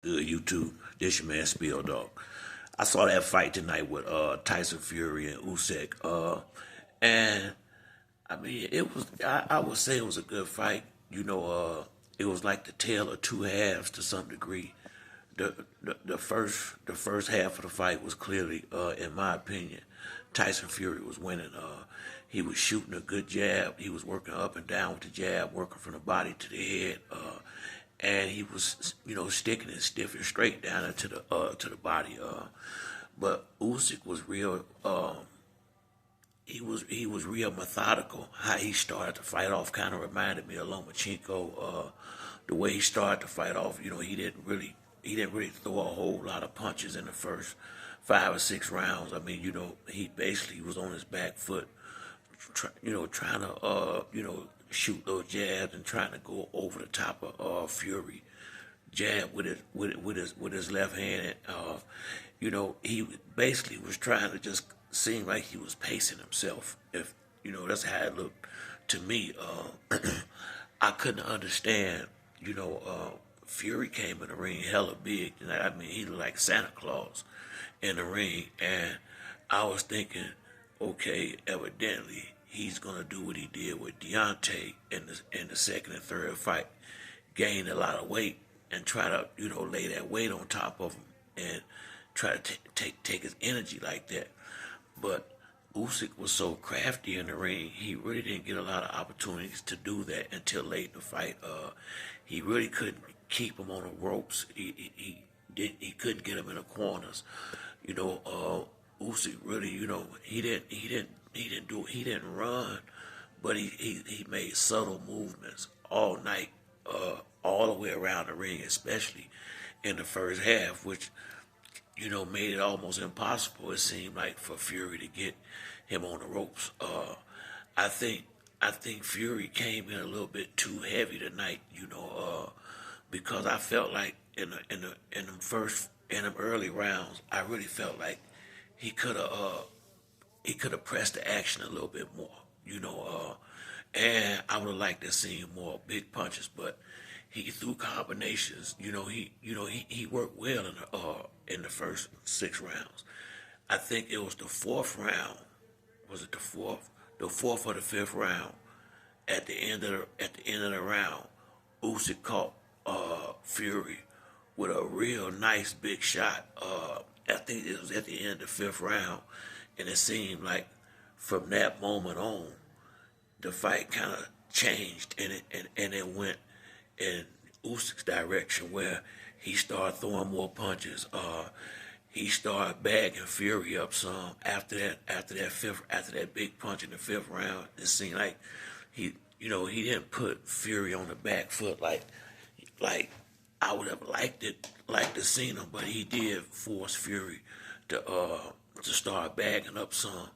Good YouTube. This your man Spill Dog. I saw that fight tonight with Tyson Fury and Usyk. And I mean it was I would say it was a good fight. It was like the tale of two halves to some degree. The first half of the fight was clearly, in my opinion, Tyson Fury was winning. He was shooting a good jab. He was working up and down with the jab, working from the body to the head, and he was, sticking it stiff and straight down into the body. But Usyk was real. He was real methodical. How he started to fight off kind of reminded me of Lomachenko. The way he started to fight off, he didn't really throw a whole lot of punches in the first 5 or 6 rounds. I mean, he basically was on his back foot, trying to shoot those jabs and trying to go over the top of Fury. Jab with his left hand. He basically was trying to just seem like he was pacing himself. If that's how it looked to me. I couldn't understand. Fury came in the ring hella big. And I mean, he looked like Santa Claus in the ring, and I was thinking, okay, evidently he's gonna do what he did with Deontay in the second and third fight, gain a lot of weight and try to lay that weight on top of him and try to take his energy like that. But Usyk was so crafty in the ring, he really didn't get a lot of opportunities to do that until late in the fight. He really couldn't keep him on the ropes. He couldn't get him in the corners. Usyk really, he didn't run, but he made subtle movements all night, all the way around the ring, especially in the first half, which made it almost impossible, it seemed like, for Fury to get him on the ropes. I think Fury came in a little bit too heavy tonight, because I felt like in them early rounds, I really felt like he could have pressed the action a little bit more, and I would have liked to see more big punches, but he threw combinations. He worked well in the first 6 rounds. I think it was the fourth round. Was it the fourth? The fourth or the fifth round. At the end of the round, Usyk caught Fury with a real nice big shot. I think it was at the end of the fifth round, and it seemed like from that moment on, the fight kind of changed, and it went in Usyk's direction, where he started throwing more punches. He started bagging Fury up some after that big punch in the fifth round. It seemed like he didn't put Fury on the back foot like I would have liked to seen him, but he did force Fury to start bagging up some,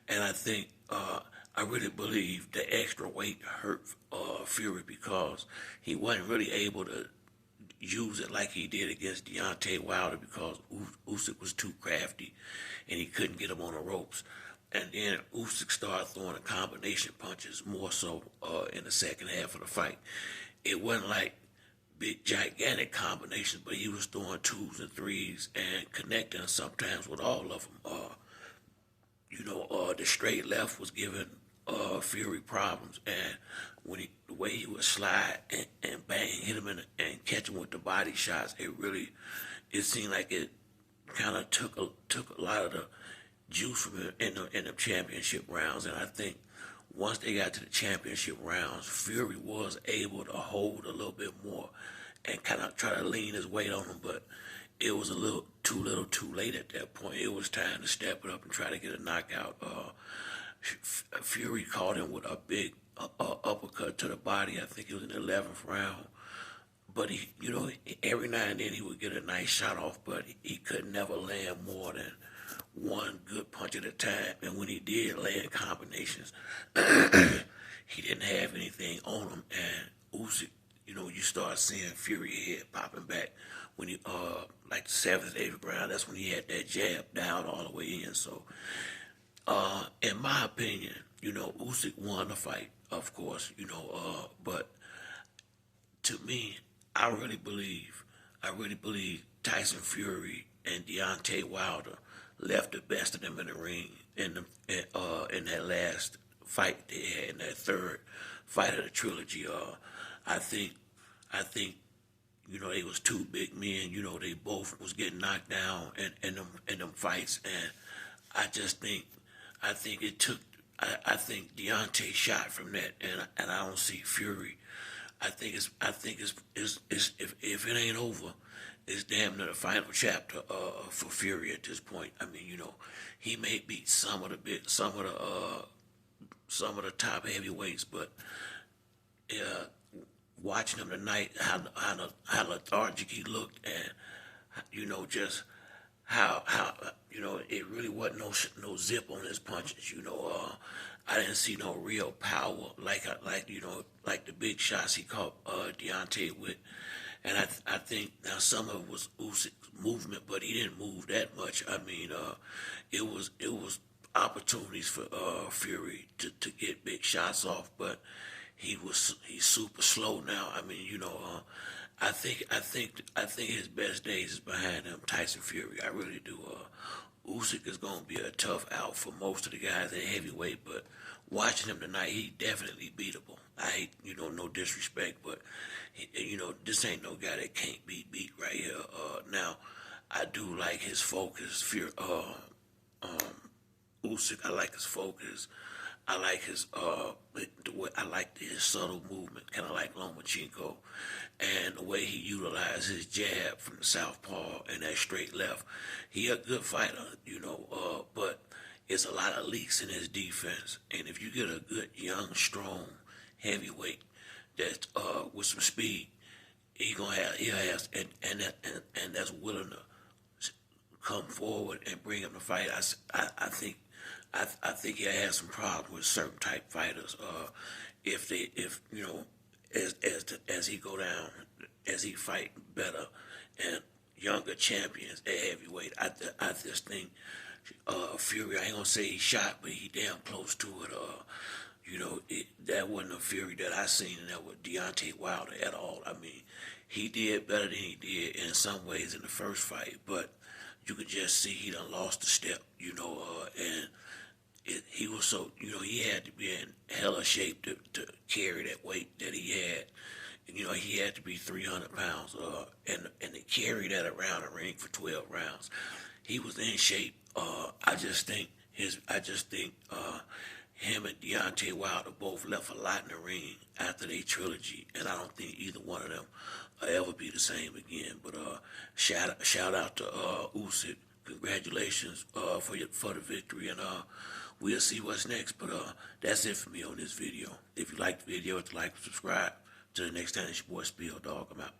and I think I really believe the extra weight hurt Fury, because he wasn't really able to use it like he did against Deontay Wilder, because Usyk was too crafty and he couldn't get him on the ropes. And then Usyk started throwing the combination punches more so in the second half of the fight. It wasn't like big gigantic combinations, but he was throwing twos and threes and connecting sometimes with all of them. The straight left was giving Fury problems, and the way he would slide and bang, hit him and catch him with the body shots, it seemed like it kind of took a lot of the juice from him in the championship rounds. And I think once they got to the championship rounds, Fury was able to hold a little bit more and kind of try to lean his weight on him, but it was a little too late at that point. It was time to step it up and try to get a knockout. Fury caught him with a big uppercut to the body. I think it was in the 11th round. But every now and then he would get a nice shot off, but he could never land more than one good punch at a time. And when he did land combinations, he didn't have anything on him. And Usyk, you start seeing Fury head popping back when he, like the 7th, 8th round. That's when he had that jab down all the way in. So, in my opinion, Usyk won the fight, of course, but to me, I really believe I really believe Tyson Fury and Deontay Wilder left the best of them in the ring in that last fight they had, in that third fight of the trilogy. I think I think they was two big men. They both was getting knocked down in them fights, and I just think it took. I think Deontay shot from that, and I don't see Fury. I think it's if it ain't over, it's damn near the final chapter for Fury at this point. I mean, he may beat some of the top heavyweights, but uh, watching him tonight, how lethargic he looked, and just how it really wasn't no zip on his punches. I didn't see no real power like the big shots he caught Deontay with, and I think now some of it was Usyk's movement, but he didn't move that much. I mean, it was opportunities for Fury to get big shots off, but he's super slow now. I mean, I think his best days is behind him, Tyson Fury. I really do. Usyk is gonna be a tough out for most of the guys at heavyweight, but watching him tonight, he definitely beatable. I hate, no disrespect, but this ain't no guy that can't be beat right here. Now, I do like his focus. Usyk, I like his focus. I like I like his subtle movement, kind of like Lomachenko, and the way he utilized his jab from the southpaw and that straight left. He a good fighter, but it's a lot of leaks in his defense. And if you get a good, young, strong heavyweight that with some speed, he'll have and that's willing to come forward and bring him to fight. I think he has some problems with certain type fighters. If as he go down, as he fight better and younger champions at heavyweight, I just think Fury. I ain't gonna say he shot, but he damn close to it. That wasn't a Fury that I seen in there with Deontay Wilder at all. I mean, he did better than he did in some ways in the first fight, but you could just see he done lost a step, and he was so, he had to be in hella shape to carry that weight that he had. And, he had to be 300 pounds, and to carry that around the ring for 12 rounds. He was in shape. I just think him and Deontay Wilder both left a lot in the ring after their trilogy, and I don't think either one of them will ever be the same again. But shout out to Usyk. Congratulations for the victory, and we'll see what's next. But that's it for me on this video. If you like the video, hit the like and subscribe. Till the next time, it's your boy Spill Dog. I'm out.